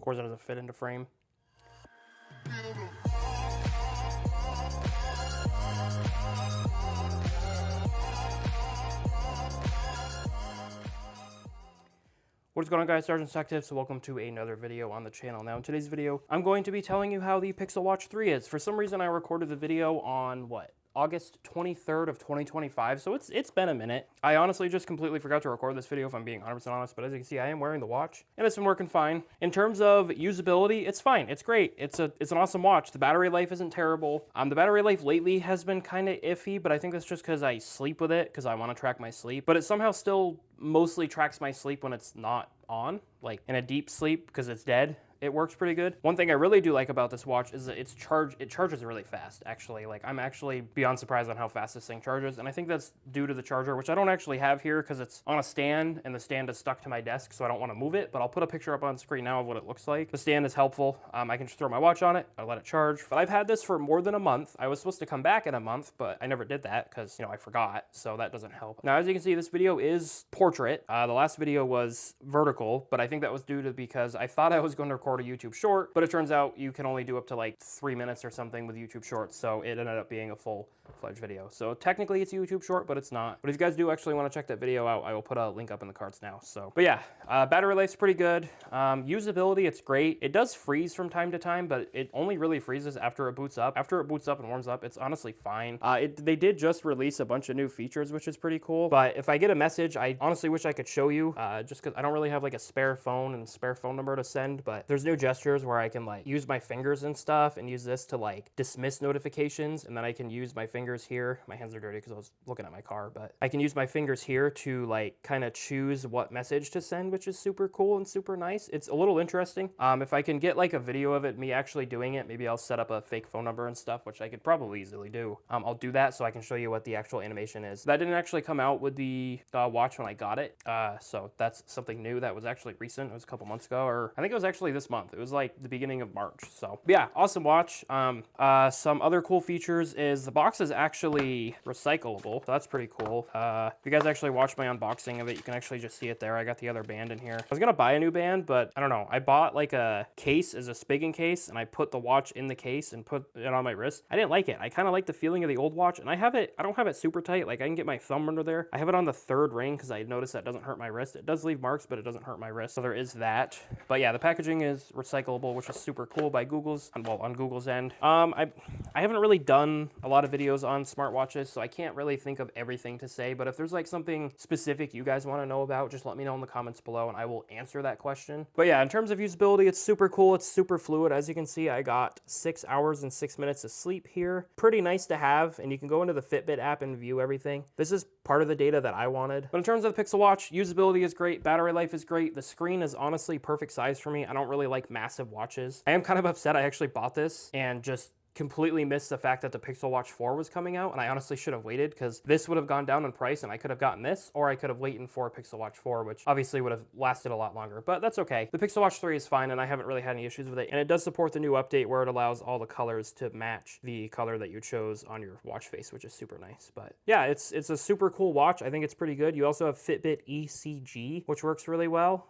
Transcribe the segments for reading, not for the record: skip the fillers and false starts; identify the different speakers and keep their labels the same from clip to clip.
Speaker 1: course, it doesn't fit into frame. What's going on, guys? SargeantsTechTips. Welcome to another video on the channel. Now, in today's video, I'm going to be telling you how the Pixel Watch 3 is. For some reason, I recorded the video on, August 23rd of 2025, so it's been a minute. I honestly just completely forgot to record this video, if I'm being 100% honest, but as you can see, I am wearing the watch, and it's been working fine. In terms of usability, it's fine. It's great. It's an awesome watch. The battery life isn't terrible. The battery life lately has been kind of iffy, but I think that's just because I sleep with it, because I want to track my sleep, but it somehow still mostly tracks my sleep when it's not on, like in a deep sleep, because it's dead. It works pretty good. One thing I really do like about this watch is that it charges really fast, actually. Like, I'm actually beyond surprised on how fast this thing charges, and I think that's due to the charger, which I don't actually have here because it's on a stand, and the stand is stuck to my desk, so I don't want to move it, but I'll put a picture up on screen now of what it looks like. The stand is helpful. I can just throw my watch on it, I let it charge, but I've had this for more than a month. I was supposed to come back in a month, but I never did that because, I forgot, so that doesn't help. Now, as you can see, this video is portrait. The last video was vertical, but I think that was due to because I thought I was going to record a YouTube short, but it turns out you can only do up to like 3 minutes or something with YouTube Shorts, so it ended up being a full-fledged video. So technically it's a YouTube short, but it's not. But if you guys do actually want to check that video out, I will put a link up in the cards now. So, but yeah, battery life's pretty good. Usability, it's great. It does freeze from time to time, but it only really freezes after it boots up. After it boots up and warms up, it's honestly fine. They did just release a bunch of new features, which is pretty cool. But if I get a message, I honestly wish I could show you, just because I don't really have like a spare phone and spare phone number to send, but there's new gestures where I can like use my fingers and stuff and use this to like dismiss notifications, and then I can use my fingers here. My hands are dirty because I was looking at my car, but I can use my fingers here to like kind of choose what message to send, which is super cool and super nice. It's a little interesting. If I can get like a video of it, me actually doing it, maybe I'll set up a fake phone number and stuff, which I could probably easily do. I'll do that so I can show you what the actual animation is. That didn't actually come out with the watch when I got it, so that's something new that was actually recent. It was a couple months ago, or I think it was actually this month. It was like the beginning of March. So yeah, awesome watch. Some other cool features is the box is actually recyclable, so that's pretty cool. If you guys actually watch my unboxing of it, you can actually just see it there. I got the other band in here. I was gonna buy a new band, but I don't know. I bought like a case as a spigging case, and I put the watch in the case and put it on my wrist. I didn't like it. I kind of like the feeling of the old watch, and I don't have it super tight. Like, I can get my thumb under there. I have it on the third ring because I noticed that doesn't hurt my wrist. It does leave marks, but it doesn't hurt my wrist, so there is that. But yeah, the packaging is recyclable, which is super cool by Google's, well, on Google's end. I haven't really done a lot of videos on smartwatches, so I can't really think of everything to say, but if there's like something specific you guys want to know about, just let me know in the comments below and I will answer that question. But yeah, in terms of usability, it's super cool. It's super fluid. As you can see, I got 6 hours and 6 minutes of sleep here. Pretty nice to have, and you can go into the Fitbit app and view everything. This is part of the data that I wanted. But in terms of the Pixel Watch, usability is great. Battery life is great. The screen is honestly perfect size for me. I don't really like massive watches. I am kind of upset I actually bought this and just completely missed the fact that the Pixel Watch 4 was coming out, and I honestly should have waited because this would have gone down in price and I could have gotten this, or I could have waited for Pixel Watch 4, which obviously would have lasted a lot longer, but that's okay. The Pixel Watch 3 is fine, and I haven't really had any issues with it, and it does support the new update where it allows all the colors to match the color that you chose on your watch face, which is super nice. But yeah, it's a super cool watch. I think it's pretty good. You also have Fitbit ECG, which works really well.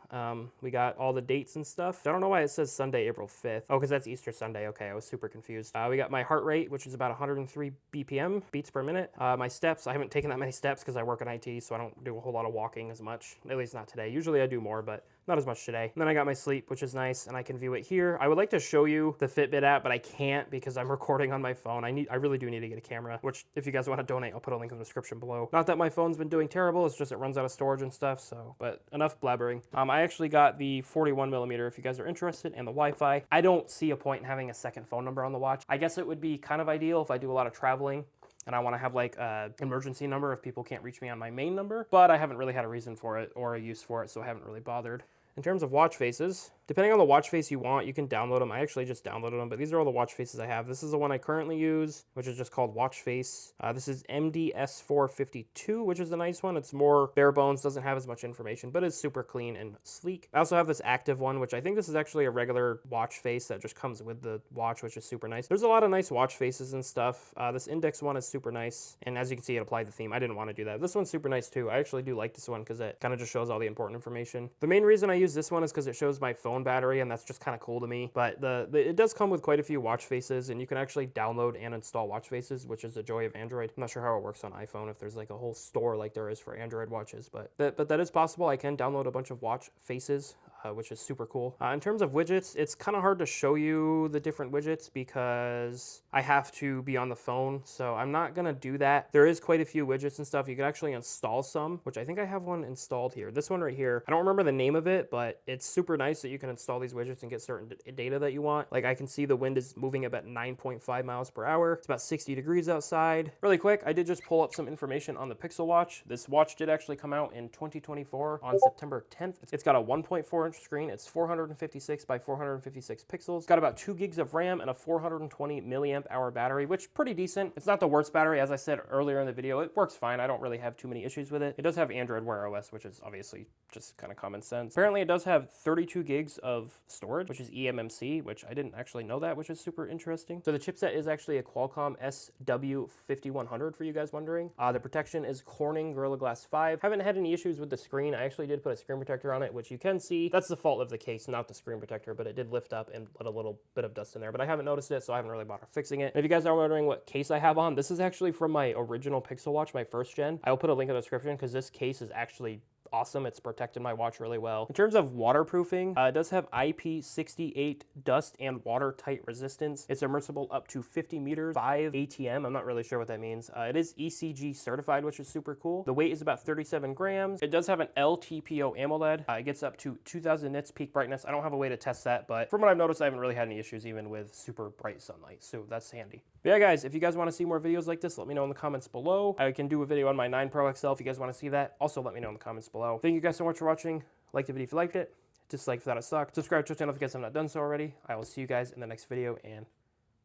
Speaker 1: We got all the dates and stuff. I don't know why it says Sunday, April 5th. Oh, because that's Easter Sunday. Okay, I was super confused. We got my heart rate, which is about 103 BPM, beats per minute. My steps, I haven't taken that many steps because I work in IT, so I don't do a whole lot of walking as much, at least not today. Usually I do more, but not as much today. And then I got my sleep, which is nice, and I can view it here. I would like to show you the Fitbit app, but I can't because I'm recording on my phone. I really do need to get a camera, which if you guys want to donate, I'll put a link in the description below. Not that my phone's been doing terrible, it's just it runs out of storage and stuff, so, but enough blabbering. I actually got the 41mm if you guys are interested, and the Wi-Fi. I don't see a point in having a second phone number on the watch. I guess it would be kind of ideal if I do a lot of traveling and I want to have like an emergency number if people can't reach me on my main number, but I haven't really had a reason for it or a use for it, so I haven't really bothered. In terms of watch faces, depending on the watch face you want, you can download them. I actually just downloaded them, but these are all the watch faces I have. This is the one I currently use, which is just called Watch Face. This is MDS452, which is a nice one. It's more bare bones, doesn't have as much information, but it's super clean and sleek. I also have this active one, which I think this is actually a regular watch face that just comes with the watch, which is super nice. There's a lot of nice watch faces and stuff. This index one is super nice, and as you can see, it applied the theme. I didn't want to do that. This one's super nice too. I actually do like this one because it kind of just shows all the important information. The main reason I use this one is because it shows my phone phone battery, and that's just kind of cool to me. But it does come with quite a few watch faces, and you can actually download and install watch faces, which is the joy of Android. I'm not sure how it works on iPhone, if there's like a whole store like there is for Android watches, but that is possible. I can download a bunch of watch faces, which is super cool. In terms of widgets, it's kind of hard to show you the different widgets because I have to be on the phone, so I'm not gonna do that. There is quite a few widgets and stuff. You can actually install some, which I think I have one installed here. This one right here, I don't remember the name of it, but it's super nice that you can install these widgets and get certain data that you want. Like I can see the wind is moving about 9.5 miles per hour. It's about 60 degrees outside. Really quick, I did just pull up some information on the Pixel Watch. This watch did actually come out in 2024 on September 10th. It's got a 1.4-inch screen. It's 456 by 456 pixels. It's got about 2 gigs of RAM and a 420 milliamp hour battery, which pretty decent. It's not the worst battery. As I said earlier in the video, it works fine. I don't really have too many issues with it. It does have Android Wear OS, which is obviously just kind of common sense. Apparently it does have 32 gigs of storage, which is eMMC, which I didn't actually know that, which is super interesting. So the chipset is actually a Qualcomm SW5100 for you guys wondering. The protection is Corning Gorilla Glass 5. Haven't had any issues with the screen. I actually did put a screen protector on it, which you can see. That's the fault of the case, not the screen protector, but it did lift up and let a little bit of dust in there, but I haven't noticed it, so I haven't really bothered fixing it. And if you guys are wondering what case I have on, this is actually from my original Pixel Watch, my first gen. I will put a link in the description because this case is actually awesome. It's protected my watch really well. In terms of waterproofing, it does have IP68 dust and watertight resistance. It's immersible up to 50 meters, 5 ATM. I'm not really sure what that means. It is ECG certified, which is super cool. The weight is about 37 grams. It does have an LTPO AMOLED. It gets up to 2000 nits peak brightness. I don't have a way to test that, but from what I've noticed, I haven't really had any issues even with super bright sunlight, so that's handy. But yeah, guys, if you guys want to see more videos like this, let me know in the comments below. I can do a video on my 9 Pro XL if you guys want to see that. Also, let me know in the comments below. Thank you guys so much for watching. Like the video if you liked it. Dislike if that it sucked. Subscribe to the channel if you guys have not done so already. I will see you guys in the next video, and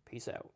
Speaker 1: peace out.